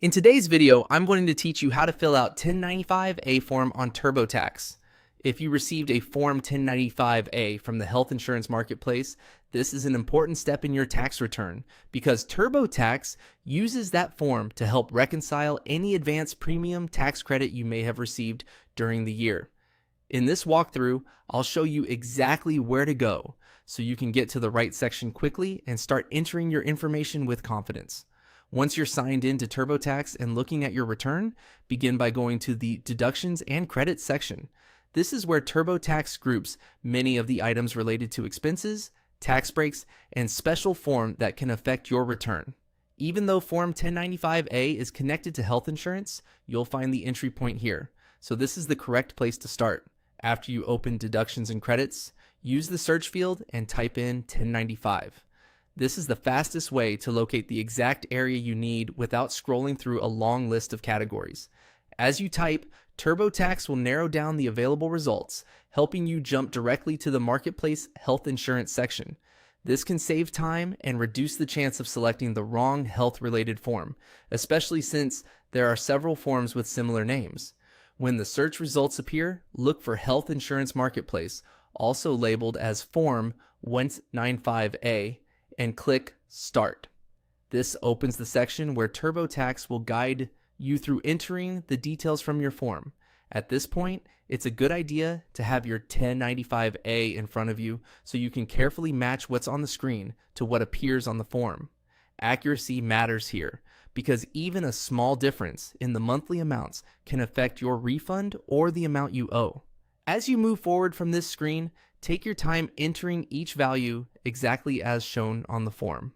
In today's video, I'm going to teach you how to fill out 1095-A form on TurboTax. If you received a Form 1095-A from the health insurance marketplace, this is an important step in your tax return because TurboTax uses that form to help reconcile any advance premium tax credit you may have received during the year. In this walkthrough, I'll show you exactly where to go so you can get to the right section quickly and start entering your information with confidence. Once you're signed in to TurboTax and looking at your return, begin by going to the Deductions and Credits section. This is where TurboTax groups many of the items related to expenses, tax breaks, and special form that can affect your return. Even though Form 1095-A is connected to health insurance, you'll find the entry point here. So this is the correct place to start. After you open Deductions and Credits, use the search field and type in 1095. This is the fastest way to locate the exact area you need without scrolling through a long list of categories. As you type, TurboTax will narrow down the available results, helping you jump directly to the Marketplace Health Insurance section. This can save time and reduce the chance of selecting the wrong health-related form, especially since there are several forms with similar names. When the search results appear, look for Health Insurance Marketplace, also labeled as Form 1095-A, and click Start. This opens the section where TurboTax will guide you through entering the details from your form. At this point, it's a good idea to have your 1095-A in front of you so you can carefully match what's on the screen to what appears on the form. Accuracy matters here because even a small difference in the monthly amounts can affect your refund or the amount you owe. As you move forward from this screen, take your time entering each value exactly as shown on the form.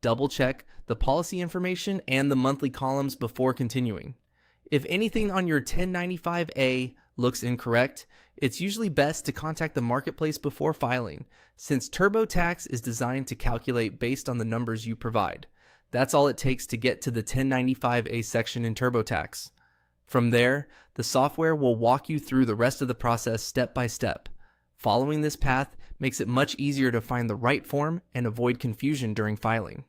Double check the policy information and the monthly columns before continuing. If anything on your 1095-A looks incorrect, it's usually best to contact the marketplace before filing, since TurboTax is designed to calculate based on the numbers you provide. That's all it takes to get to the 1095-A section in TurboTax. From there, the software will walk you through the rest of the process step by step. Following this path makes it much easier to find the right form and avoid confusion during filing.